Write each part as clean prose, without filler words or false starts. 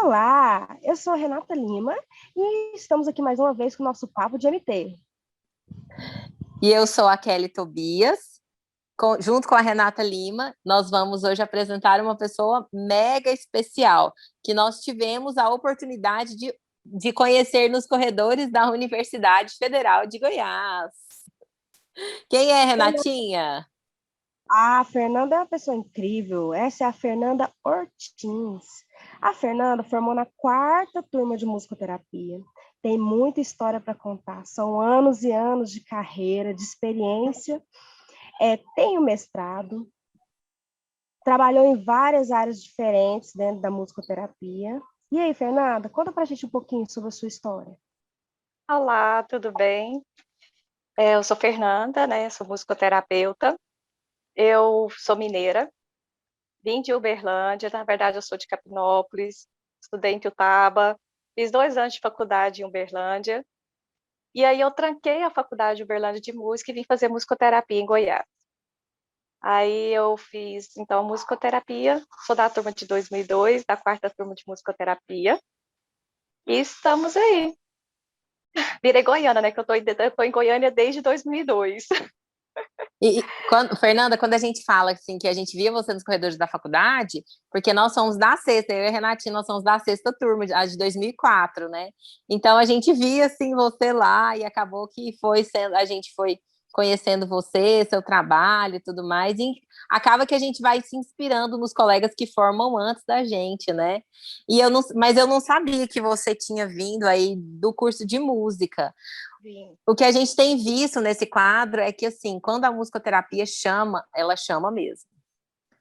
Olá, eu sou a Renata Lima e estamos aqui mais uma vez com o nosso Papo de MT. E eu sou a Kelly Tobias, junto com a Renata Lima, nós vamos hoje apresentar uma pessoa mega especial, que nós tivemos a oportunidade de conhecer nos corredores da Universidade Federal de Goiás. Quem é Renatinha? A Fernanda é uma pessoa incrível, essa é a Fernanda Ortins. A Fernanda formou na quarta turma de musicoterapia, tem muita história para contar, são anos e anos de carreira, de experiência, tem o mestrado, trabalhou em várias áreas diferentes dentro da musicoterapia. E aí, Fernanda, conta pra gente um pouquinho sobre a sua história. Olá, tudo bem? Eu sou Fernanda, né? Sou musicoterapeuta. Eu sou mineira, vim de Uberlândia, na verdade eu sou de Capinópolis, estudei em Tuiutaba, fiz 2 anos de faculdade em Uberlândia, e aí eu tranquei a faculdade de Uberlândia de música e vim fazer musicoterapia em Goiás. Aí eu fiz, então, musicoterapia, sou da turma de 2002, da quarta turma de musicoterapia, e estamos aí. Virei goiana, né? Que eu tô em Goiânia desde 2002. Fernanda, quando a gente fala assim que a gente via você nos corredores da faculdade, porque nós somos da sexta, eu e a Renatinha, nós somos da sexta turma, a de 2004, né? Então a gente via assim você lá e acabou que a gente foi conhecendo você, seu trabalho e tudo mais, e acaba que a gente vai se inspirando nos colegas que formam antes da gente, né? Mas eu não sabia que você tinha vindo aí do curso de música. Sim. O que a gente tem visto nesse quadro é que, assim, quando a musicoterapia chama, ela chama mesmo.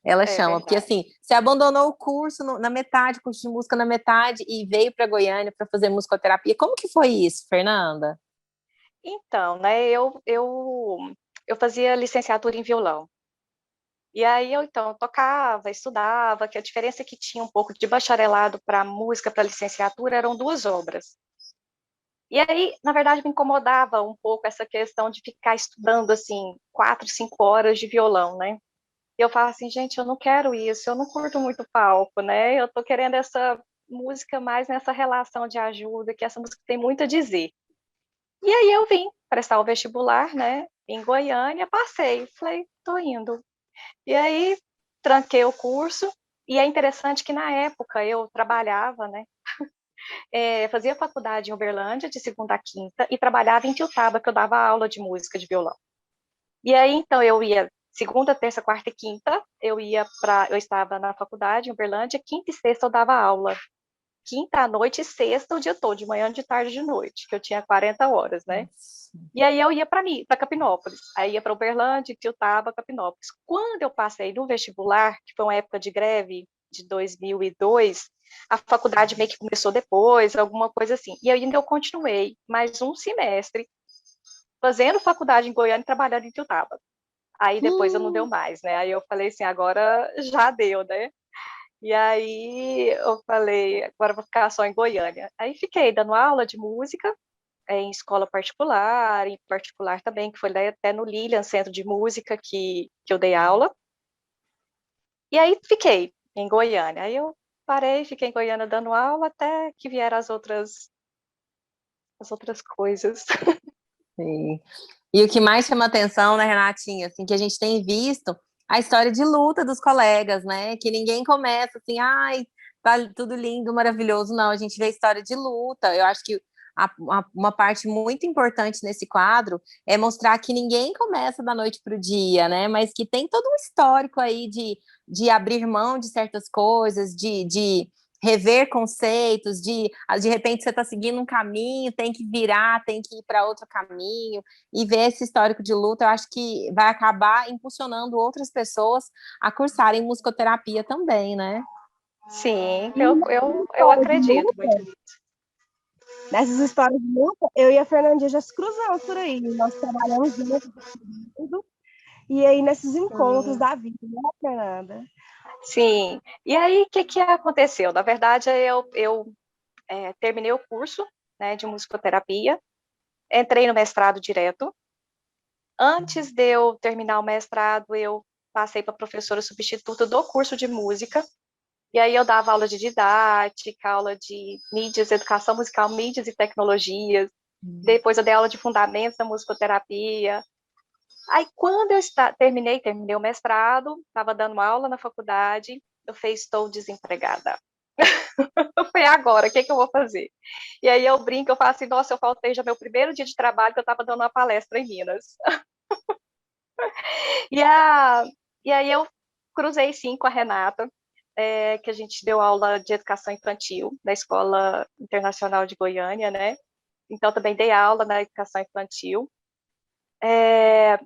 Ela É chama, porque, verdade. assim, você abandonou o curso na metade, curso de música na metade, e veio para Goiânia para fazer musicoterapia. Como que foi isso, Fernanda? Então, né, eu fazia licenciatura em violão. E aí eu tocava, estudava, que a diferença que tinha um pouco de bacharelado para música, para licenciatura, eram 2 obras. E aí, na verdade, me incomodava um pouco essa questão de ficar estudando, assim, 4, 5 horas de violão, né? E eu falava assim, gente, eu não quero isso, eu não curto muito palco, né? Eu tô querendo essa música mais nessa relação de ajuda, que essa música tem muito a dizer. E aí eu vim prestar o vestibular, né, em Goiânia, passei, falei, tô indo. E aí tranquei o curso, e é interessante que na época eu trabalhava, né, fazia faculdade em Uberlândia, de segunda a quinta, e trabalhava em Tiltaba, que eu dava aula de música de violão. E aí, então, eu ia segunda, terça, quarta e quinta, eu estava na faculdade em Uberlândia, quinta e sexta eu dava aula. Quinta à noite e sexta o dia todo, de manhã, de tarde, de noite, que eu tinha 40 horas, né? E aí eu ia para Capinópolis, aí ia para Uberlândia, Tiltaba, Capinópolis. Quando eu passei no vestibular, que foi uma época de greve de 2002, a faculdade meio que começou depois, alguma coisa assim. E ainda eu continuei mais um semestre fazendo faculdade em Goiânia e trabalhando em Tiltaba. Aí depois eu não deu mais, né? Aí eu falei assim, agora já deu, né? E aí eu falei, agora eu vou ficar só em Goiânia. Aí fiquei dando aula de música em escola particular, em particular também, que foi até no Lilian, Centro de Música, que eu dei aula. E aí fiquei em Goiânia. Aí eu parei, fiquei em Goiânia dando aula até que vieram as outras coisas. Sim. E o que mais chama atenção, né, Renatinha, assim, que a gente tem visto a história de luta dos colegas, né? Que ninguém começa assim, ai, tá tudo lindo, maravilhoso. Não, a gente vê a história de luta. Eu acho que uma parte muito importante nesse quadro é mostrar que ninguém começa da noite para o dia, né? Mas que tem todo um histórico aí de abrir mão de certas coisas, de rever conceitos, de repente você está seguindo um caminho, tem que virar, tem que ir para outro caminho, e ver esse histórico de luta, eu acho que vai acabar impulsionando outras pessoas a cursarem musicoterapia também, né? Sim, E eu história de acredito luta, muito nisso. nessas histórias de luta, eu e a Fernandinha já se cruzamos por aí. Nós trabalhamos juntos, e aí nesses encontros da vida, né, Fernanda? Sim. E aí, o que aconteceu? Na verdade, eu terminei o curso, né, de musicoterapia, entrei no mestrado direto. Antes de eu terminar o mestrado, eu passei para professora substituta do curso de música. E aí eu dava aula de didática, aula de mídias, educação musical, mídias e tecnologias. Depois eu dei aula de fundamentos da musicoterapia. Aí quando eu terminei o mestrado, estava dando aula na faculdade, eu falei, estou desempregada. Eu falei, agora, o que eu vou fazer? E aí eu brinco, eu falo assim, nossa, eu faltei já meu primeiro dia de trabalho, que eu estava dando uma palestra em Minas. E, e aí eu cruzei, sim, com a Renata, que a gente deu aula de educação infantil na Escola Internacional de Goiânia, né? Então, também dei aula na educação infantil.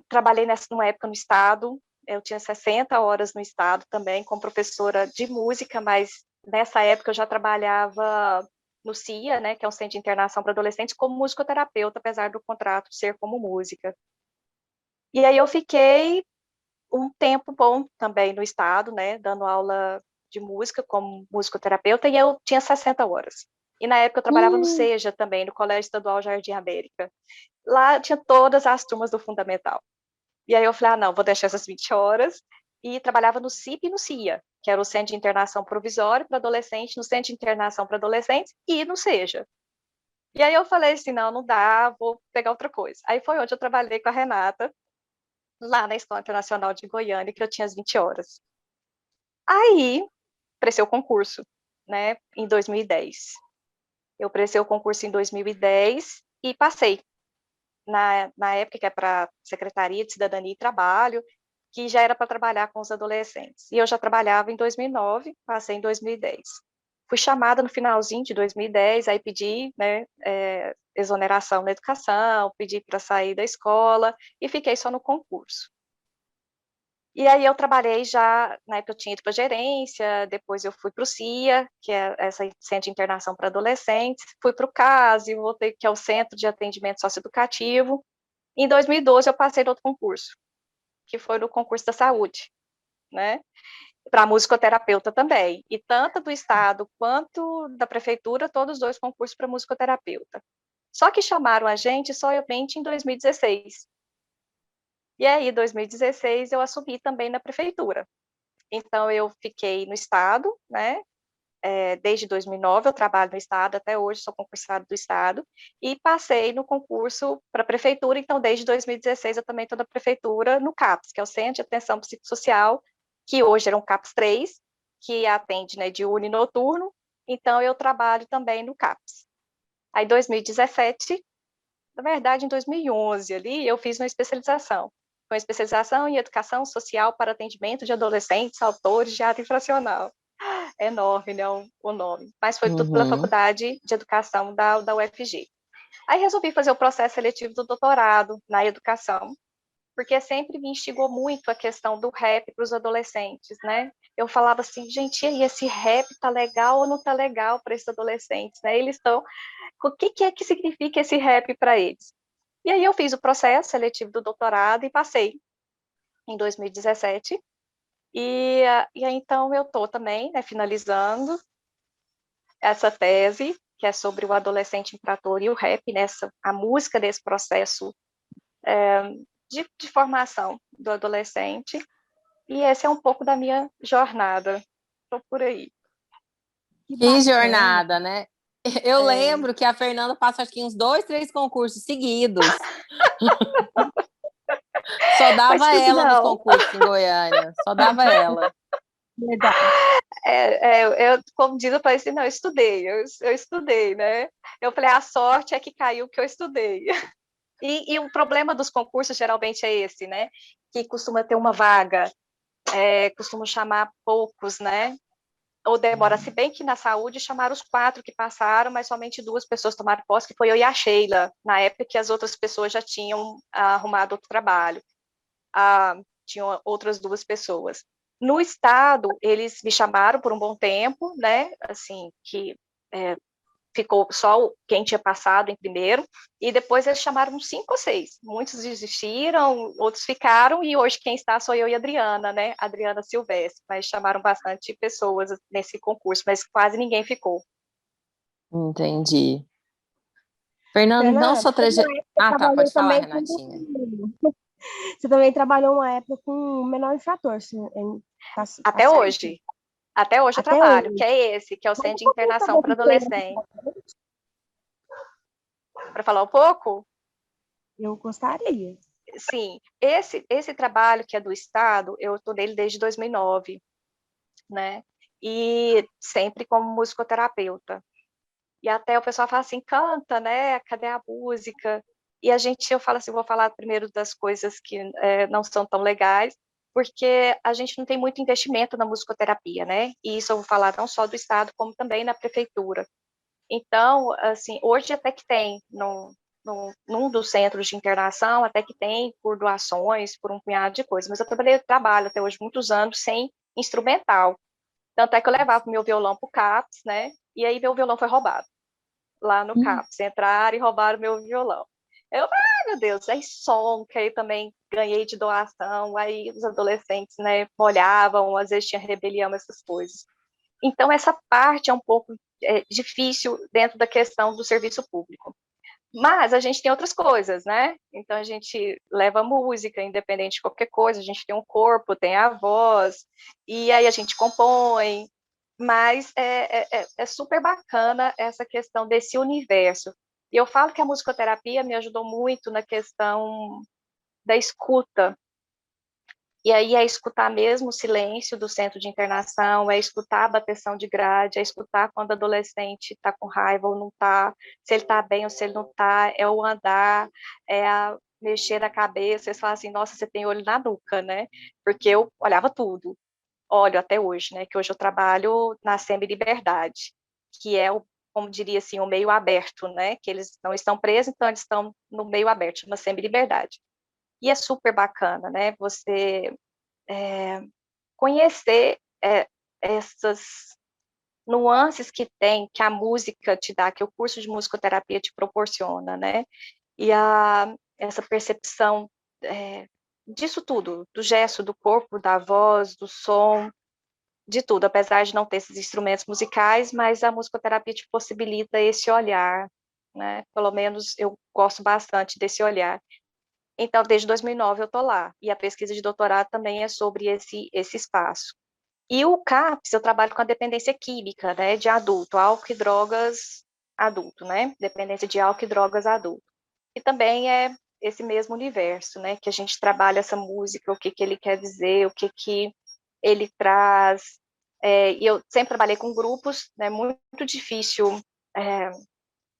Trabalhei numa época no Estado, eu tinha 60 horas no Estado também, como professora de música, mas nessa época eu já trabalhava no CIA, né, que é um centro de internação para adolescentes, como musicoterapeuta, apesar do contrato ser como música. E aí eu fiquei um tempo bom também no Estado, né, dando aula de música como musicoterapeuta, e eu tinha 60 horas. E na época eu trabalhava no SEJA também, no Colégio Estadual Jardim América. Lá tinha todas as turmas do Fundamental. E aí eu falei, não, vou deixar essas 20 horas, e trabalhava no CIP e no CIA, que era o Centro de Internação Provisório para Adolescentes, no Centro de Internação para Adolescentes e no SEJA. E aí eu falei assim, não dá, vou pegar outra coisa. Aí foi onde eu trabalhei com a Renata, lá na Escola Internacional de Goiânia, que eu tinha as 20 horas. Aí, prestei o concurso, né, em 2010. Eu prestei o concurso em 2010 e passei. Na época que é para Secretaria de Cidadania e Trabalho, que já era para trabalhar com os adolescentes. E eu já trabalhava em 2009, passei em 2010. Fui chamada no finalzinho de 2010, aí pedi, né, exoneração na educação, pedi para sair da escola e fiquei só no concurso. E aí eu trabalhei já, na época eu tinha ido para gerência, depois eu fui para o CIA, que é essa Centro de Internação para Adolescentes, fui para o CASE, voltei, que é o Centro de Atendimento Socioeducativo. Em 2012 eu passei no outro concurso, que foi no concurso da saúde, né? Para musicoterapeuta também. E tanto do Estado quanto da Prefeitura, todos os dois concursos para musicoterapeuta. Só que chamaram a gente somente em 2016. E aí, em 2016, eu assumi também na Prefeitura. Então, eu fiquei no Estado, né? Desde 2009 eu trabalho no Estado, até hoje sou concursada do Estado, e passei no concurso para a Prefeitura, então desde 2016 eu também estou na Prefeitura, no CAPS, que é o Centro de Atenção Psicossocial, que hoje era um CAPS 3, que atende, né, diurno e noturno, então eu trabalho também no CAPS. Aí em 2017, na verdade em 2011 ali, eu fiz uma especialização em Educação Social para Atendimento de Adolescentes Autores de Ato Infracional. É enorme, né, o nome, mas foi tudo pela Faculdade de Educação da UFG. Aí resolvi fazer o processo seletivo do doutorado na educação, porque sempre me instigou muito a questão do rap para os adolescentes, né? Eu falava assim, gente, e aí, esse rap tá legal ou não tá legal para esses adolescentes, né? Eles estão, o que é que significa esse rap para eles? E aí eu fiz o processo seletivo do doutorado e passei em 2017. E aí, então, eu estou também, né, finalizando essa tese, que é sobre o adolescente infrator e o rap, a música desse processo de formação do adolescente. E esse é um pouco da minha jornada. Estou por aí. Que jornada, né? Eu lembro que a Fernanda passa, acho que uns 2, 3 concursos seguidos. Só dava ela nos concursos em Goiânia. Só dava ela. Verdade. Como diz, eu falei assim, não, eu estudei, né? Eu falei, a sorte é que caiu que eu estudei. E o problema dos concursos geralmente é esse, né? Que costuma ter uma vaga, costuma chamar poucos, né? Ou demora, se bem que na saúde chamaram os 4 que passaram, mas somente 2 pessoas tomaram posse, que foi eu e a Sheila, na época que as outras pessoas já tinham arrumado outro trabalho. Tinham outras 2 pessoas. No estado, eles me chamaram por um bom tempo, né? Assim, que ficou só quem tinha passado em primeiro, e depois eles chamaram 5 ou 6. Muitos desistiram, outros ficaram, e hoje quem está sou eu e a Adriana, né? Adriana Silvestre, mas chamaram bastante pessoas nesse concurso, mas quase ninguém ficou. Entendi. Fernanda, não só trajetória. Tá, pode falar, Renatinha. Você também trabalhou uma época com menor infrator, Até hoje. Até hoje eu Até trabalho, hoje. que é esse, que é o Fala Centro um de pouquinho Internação sobre para essa experiência. Adolescente. Para falar um pouco? Eu gostaria. Sim, esse trabalho que é do Estado, eu estou nele desde 2009, né? E sempre como musicoterapeuta. E até o pessoal fala assim, canta, né? Cadê a música? E eu falo assim, vou falar primeiro das coisas que não são tão legais, porque a gente não tem muito investimento na musicoterapia, né? E isso eu vou falar não só do Estado, como também na prefeitura. Então, assim, hoje até que tem, num dos centros de internação, até que tem por doações, por um punhado de coisas, mas eu trabalho até hoje muitos anos sem instrumental. Tanto é que eu levava meu violão para o CAPS, né? E aí meu violão foi roubado lá no CAPS. Entraram e roubaram meu violão. Meu Deus, aí som, que aí também ganhei de doação, aí os adolescentes, né, molhavam, às vezes tinha rebelião, essas coisas. Então, essa parte é um pouco difícil dentro da questão do serviço público. Mas a gente tem outras coisas, né? Então, a gente leva música, independente de qualquer coisa, a gente tem um corpo, tem a voz, e aí a gente compõe, mas é super bacana essa questão desse universo. E eu falo que a musicoterapia me ajudou muito na questão da escuta, e aí é escutar mesmo o silêncio do centro de internação, é escutar a bateção de grade, é escutar quando o adolescente está com raiva ou não está, se ele está bem ou se ele não está, é o andar, é a mexer a cabeça, eles falam assim, nossa, você tem olho na nuca, né? Porque eu olhava tudo, olho até hoje, né? Que hoje eu trabalho na Semi-Liberdade, que é como diria assim, o meio aberto, né? Que eles não estão presos, então eles estão no meio aberto, chama Semi-Liberdade. E é super bacana, né? Você conhecer essas nuances que tem, que a música te dá, que o curso de musicoterapia te proporciona, né? E essa percepção disso tudo, do gesto, do corpo, da voz, do som, de tudo, apesar de não ter esses instrumentos musicais, mas a musicoterapia te possibilita esse olhar, né? Pelo menos eu gosto bastante desse olhar. Então, desde 2009 eu estou lá, e a pesquisa de doutorado também é sobre esse espaço. E o CAPS, eu trabalho com a dependência química, né, de adulto, álcool e drogas adulto, né, dependência de álcool e drogas adulto. E também é esse mesmo universo, né, que a gente trabalha essa música, o que que ele quer dizer, o que que ele traz. E eu sempre trabalhei com grupos, né, muito difícil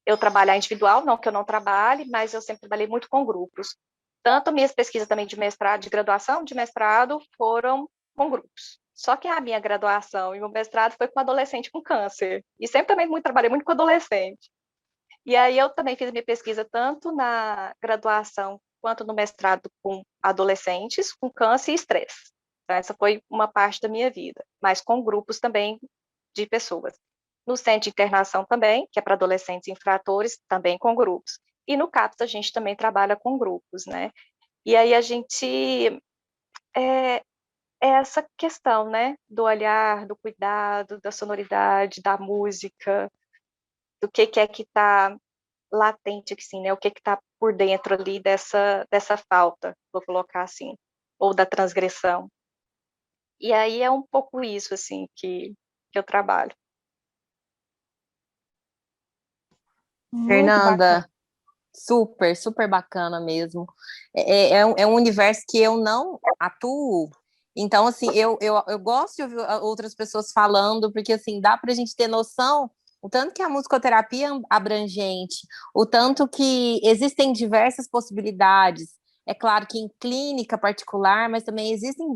eu trabalhar individual, não que eu não trabalhe, mas eu sempre trabalhei muito com grupos. Tanto minhas pesquisas também de mestrado, de graduação, de mestrado, foram com grupos. Só que a minha graduação e o mestrado foi com adolescente com câncer. E sempre também trabalhei muito com adolescente. E aí eu também fiz minha pesquisa tanto na graduação quanto no mestrado com adolescentes com câncer e estresse. Então, essa foi uma parte da minha vida, mas com grupos também de pessoas. No centro de internação também, que é para adolescentes infratores, também com grupos. E no CAPS a gente também trabalha com grupos, né? E aí a gente essa questão, né, do olhar, do cuidado, da sonoridade, da música, do que é que está latente, assim, né, o que está por dentro ali dessa falta, vou colocar assim, ou da transgressão. E aí é um pouco isso, assim, que eu trabalho. Muito bacana. Fernanda, super, super bacana mesmo. É um universo que eu não atuo. Então, assim, eu gosto de ouvir outras pessoas falando, porque, assim, dá para a gente ter noção o tanto que a musicoterapia é abrangente, o tanto que existem diversas possibilidades. É claro que em clínica particular, mas também existem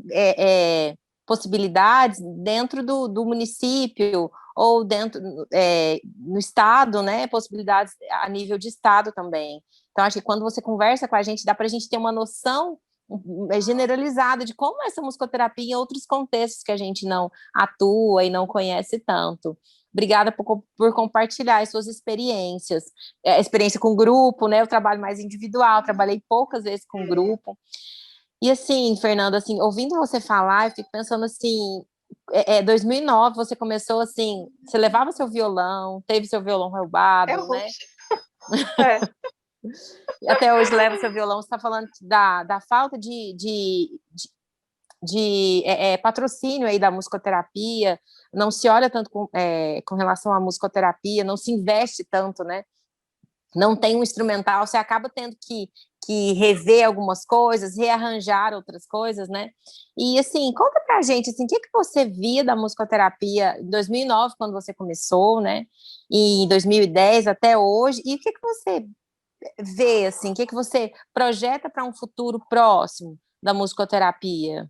possibilidades dentro do município ou dentro no estado, né? Possibilidades a nível de estado também. Então, acho que quando você conversa com a gente, dá para a gente ter uma noção generalizada de como é essa musicoterapia em outros contextos que a gente não atua e não conhece tanto. Obrigada por compartilhar as suas experiências. Experiência com grupo, né? Eu trabalho mais individual, trabalhei poucas vezes com grupo. E assim, Fernanda, assim, ouvindo você falar, eu fico pensando assim, 2009 você começou assim, você levava seu violão, teve seu violão roubado, né? É. E até hoje leva seu violão, você está falando da falta de patrocínio aí da musicoterapia, não se olha tanto com relação à musicoterapia, não se investe tanto, né? Não tem um instrumental, você acaba tendo que rever algumas coisas, rearranjar outras coisas, né? E, assim, conta pra gente, assim, o que você via da musicoterapia em 2009, quando você começou, né? E em 2010 até hoje, e o que você vê, assim, o que você projeta para um futuro próximo da musicoterapia?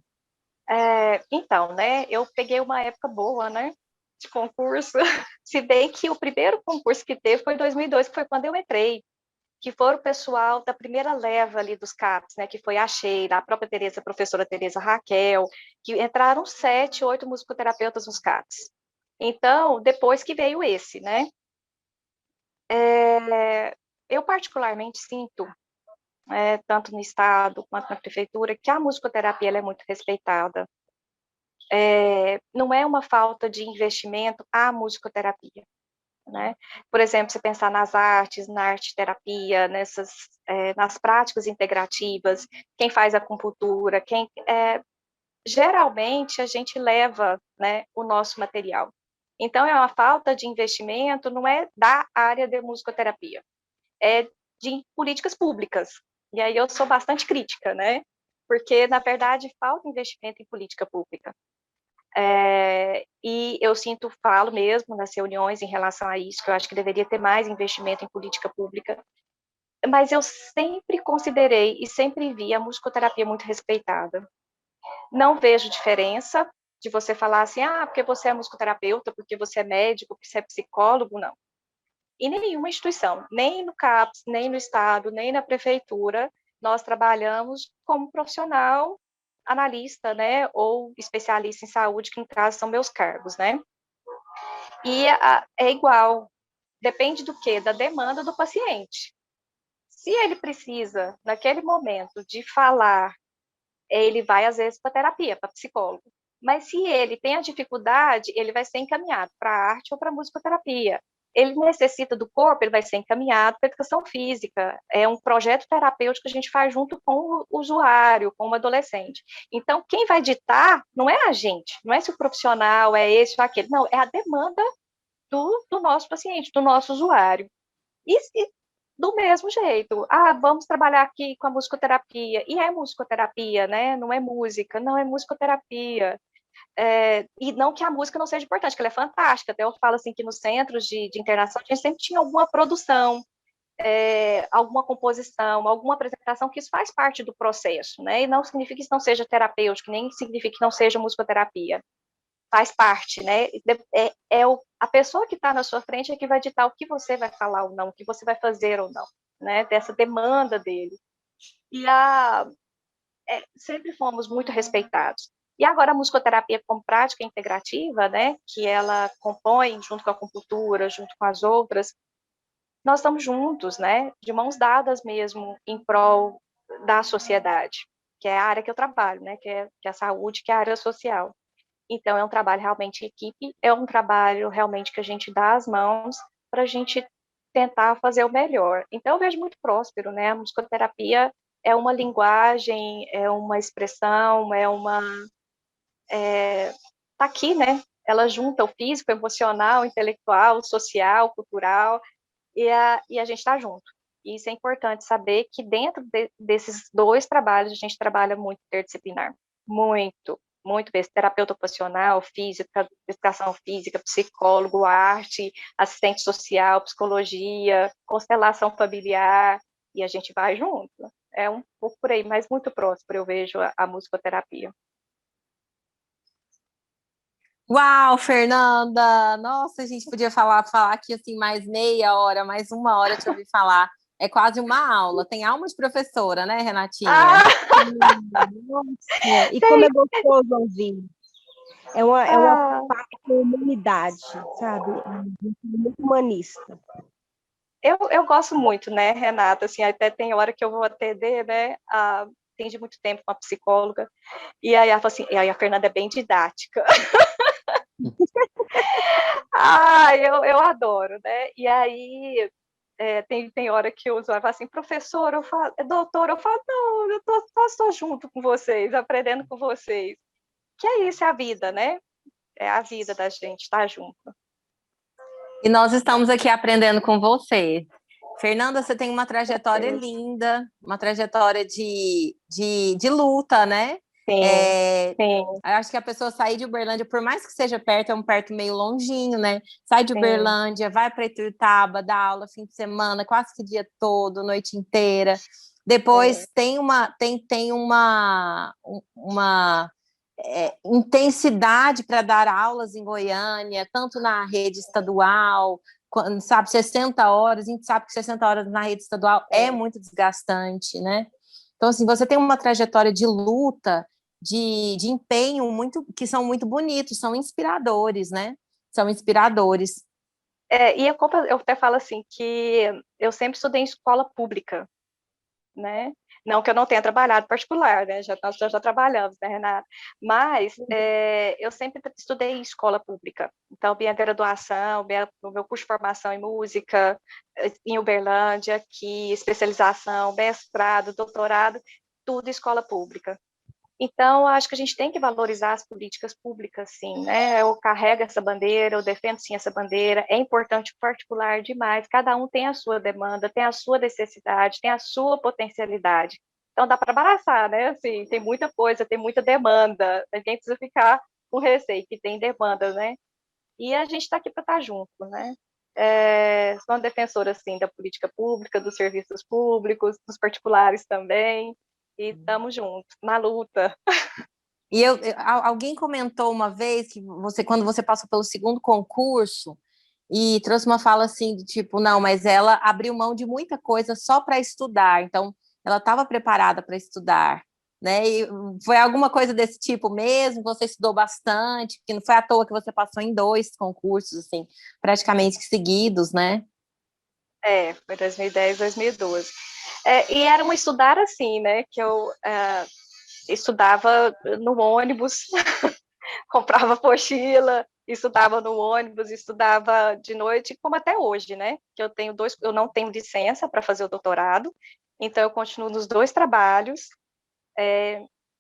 Então, né, eu peguei uma época boa, né, de concurso, se bem que o primeiro concurso que teve foi em 2002, que foi quando eu entrei, que foi o pessoal da primeira leva ali dos CAPs, né, que foi a Sheila, a própria Tereza, a professora Tereza Raquel, que entraram 7, 8 musicoterapeutas nos CAPs. Então, depois que veio esse, né, eu particularmente sinto, tanto no Estado quanto na Prefeitura, que a musicoterapia ela é muito respeitada. Não é uma falta de investimento à musicoterapia, né? Por exemplo, se pensar nas artes, na arte-terapia, nas práticas integrativas, quem faz acupuntura, geralmente a gente leva, né, o nosso material. Então, é uma falta de investimento, não é da área de musicoterapia, é de políticas públicas. E aí eu sou bastante crítica, né? Porque, na verdade, falta investimento em política pública. E eu falo mesmo nas reuniões em relação a isso, que eu acho que deveria ter mais investimento em política pública, mas eu sempre considerei e sempre vi a musicoterapia muito respeitada. Não vejo diferença de você falar assim, porque você é musicoterapeuta, porque você é médico, porque você é psicólogo, não. Em nenhuma instituição, nem no CAPS, nem no Estado, nem na Prefeitura, nós trabalhamos como profissional analista, né, ou especialista em saúde, que no caso são meus cargos, né? E é igual, depende do quê? Da demanda do paciente. Se ele precisa, naquele momento, de falar, ele vai, às vezes, para terapia, para psicólogo. Mas se ele tem a dificuldade, ele vai ser encaminhado para a arte ou para a musicoterapia. Ele necessita do corpo, ele vai ser encaminhado para a educação física. É um projeto terapêutico que a gente faz junto com o usuário, com o adolescente. Então, quem vai ditar não é a gente, não é se o profissional é esse ou aquele, não, é a demanda do nosso paciente, do nosso usuário. E do mesmo jeito, vamos trabalhar aqui com a musicoterapia, e é musicoterapia, né? Não é música, não é musicoterapia. E não que a música não seja importante, que ela é fantástica, até eu falo assim que nos centros de internação a gente sempre tinha alguma produção, alguma composição, alguma apresentação, que isso faz parte do processo, né? E não significa que isso não seja terapêutico, nem significa que não seja musicoterapia. Faz parte, né? A pessoa que está na sua frente é que vai ditar o que você vai falar ou não, o que você vai fazer ou não, né? Dessa demanda dele. E sempre fomos muito respeitados. E agora a musicoterapia como prática integrativa, né? Que ela compõe junto com a acupuntura, junto com as outras, nós estamos juntos, né? De mãos dadas mesmo, em prol da sociedade, que é a área que eu trabalho, né? Que é a saúde, que é a área social. Então, é um trabalho realmente em equipe, é um trabalho realmente que a gente dá as mãos para a gente tentar fazer o melhor. Então, eu vejo muito próspero, né? A musicoterapia é uma linguagem, é uma expressão, tá aqui, né? Ela junta o físico, o emocional, o intelectual, o social, o cultural, e a gente está junto. E isso é importante saber que dentro desses dois trabalhos, a gente trabalha muito interdisciplinar. Muito, muito mesmo. Terapeuta ocupacional, física, educação física, psicólogo, arte, assistente social, psicologia, constelação familiar, e a gente vai junto. É um pouco por aí, mas muito próximo eu vejo a musicoterapia. Uau, Fernanda! Nossa, a gente podia falar aqui assim mais meia hora, mais uma hora te ouvir falar. É quase uma aula. Tem alma de professora, né, Renatinha? Nossa, e como é gostoso ouvir. É uma parte da humanidade, sabe? Muito humanista. Eu gosto muito, né, Renata? Assim, até tem hora que eu vou atender, né? Atende muito tempo com a psicóloga. E aí ela fala assim, e aí a Fernanda é bem didática. Eu adoro, né? E aí tem hora que eu falo assim, professor, eu falo, doutor, eu falo, não, eu estou junto com vocês, aprendendo com vocês. Que é isso, é a vida, né? É a vida da gente, estar junto. E nós estamos aqui aprendendo com você. Fernanda, você tem uma trajetória linda, uma trajetória de luta, né? Sim, sim, Acho que a pessoa sair de Uberlândia, por mais que seja perto, é um perto meio longinho, né? Sai de sim. Uberlândia, vai para Ituiutaba, dá aula fim de semana, quase que o dia todo, noite inteira. Depois tem uma intensidade para dar aulas em Goiânia, tanto na rede estadual, quando, sabe, 60 horas, a gente sabe que 60 horas na rede estadual é muito desgastante, né? Então, assim, você tem uma trajetória de luta, de empenho que são muito bonitos, são inspiradores, né? São inspiradores. E eu até falo assim, que eu sempre estudei em escola pública, né? Não que eu não tenha trabalhado particular, né? Nós já trabalhamos, né, Renata? Mas eu sempre estudei em escola pública. Então, minha graduação, o meu curso de formação em música, em Uberlândia, aqui, especialização, mestrado, doutorado, tudo em escola pública. Então, acho que a gente tem que valorizar as políticas públicas, sim, né? Eu carrego essa bandeira, eu defendo, sim, essa bandeira. É importante, particular demais. Cada um tem a sua demanda, tem a sua necessidade, tem a sua potencialidade. Então, dá para abraçar, né? Assim, tem muita coisa, tem muita demanda. Ninguém precisa ficar com receio, que tem demanda, né? E a gente está aqui para estar junto, né? Sou uma defensora, assim, da política pública, dos serviços públicos, dos particulares também. E estamos juntos, na luta. E alguém comentou uma vez que quando você passou pelo segundo concurso, e trouxe uma fala assim, de tipo, não, mas ela abriu mão de muita coisa só para estudar, então ela estava preparada para estudar, né? E foi alguma coisa desse tipo mesmo? Você estudou bastante, porque não foi à toa que você passou em 2 concursos, assim, praticamente seguidos, né? Foi 2010, 2012. E era um estudar assim, né? Que eu estudava no ônibus, comprava apostila, estudava no ônibus, estudava de noite, como até hoje, né? Que eu não tenho licença para fazer o doutorado, então eu continuo nos 2 trabalhos,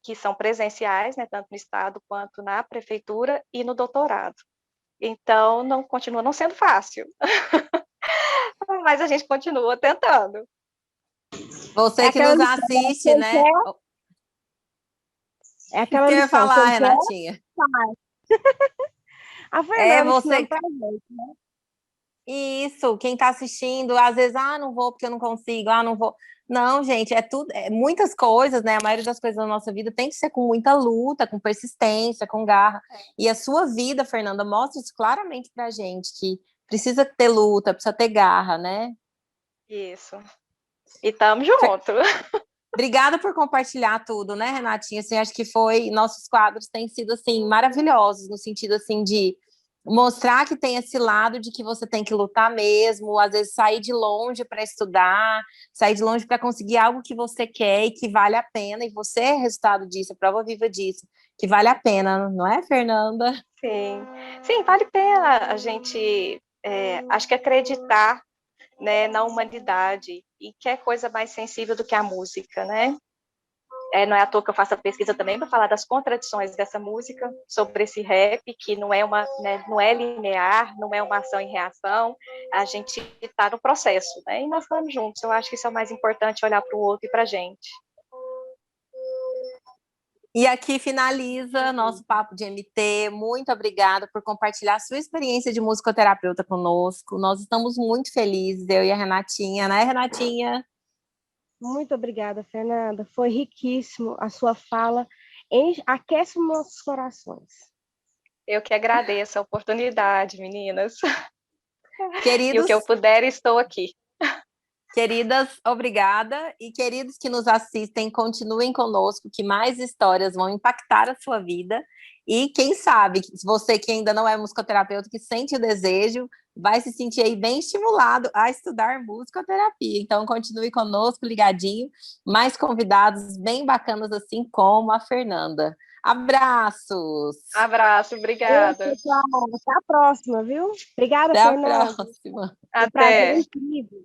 que são presenciais, né? Tanto no estado quanto na prefeitura e no doutorado. Então, continua não sendo fácil. Mas a gente continua tentando. Você que nos assiste, né? É aquela O que eu ia lição. falar, Renatinha? A Fernanda você ensinando pra gente, né? Isso, quem está assistindo, às vezes, não vou porque eu não consigo, não vou. Não, gente, é tudo, muitas coisas, né? A maioria das coisas da nossa vida tem que ser com muita luta, com persistência, com garra. E a sua vida, Fernanda, mostra isso claramente pra gente, que precisa ter luta, precisa ter garra, né? Isso. E tamo junto. Obrigada por compartilhar tudo, né, Renatinha? Assim, acho que nossos quadros têm sido assim maravilhosos no sentido assim de mostrar que tem esse lado de que você tem que lutar mesmo, às vezes sair de longe para estudar, sair de longe para conseguir algo que você quer e que vale a pena, e você é resultado disso, é prova viva disso, que vale a pena, não é, Fernanda? Sim, sim, vale a pena a gente, acho que acreditar, né, na humanidade, e que é coisa mais sensível do que a música, né? Não é à toa que eu faço a pesquisa também para falar das contradições dessa música, sobre esse rap, que não é não é linear, não é uma ação e reação, a gente está no processo, né? E nós estamos juntos. Eu acho que isso é o mais importante, olhar para o outro e para a gente. E aqui finaliza nosso papo de MT. Muito obrigada por compartilhar sua experiência de musicoterapeuta conosco. Nós estamos muito felizes, eu e a Renatinha, né, Renatinha? Muito obrigada, Fernanda. Foi riquíssimo a sua fala. Aquece nossos corações. Eu que agradeço a oportunidade, meninas. E o que eu Queridos, puder, estou aqui. queridas, obrigada. E queridos que nos assistem, continuem conosco, que mais histórias vão impactar a sua vida. E quem sabe, você que ainda não é musicoterapeuta, que sente o desejo, vai se sentir aí bem estimulado a estudar musicoterapia. Então, continue conosco, ligadinho. Mais convidados bem bacanas, assim como a Fernanda. Abraços! Abraço, obrigada. Pessoal, até a próxima, viu? Obrigada, Até a Fernanda. próxima! Um prazer Até. incrível.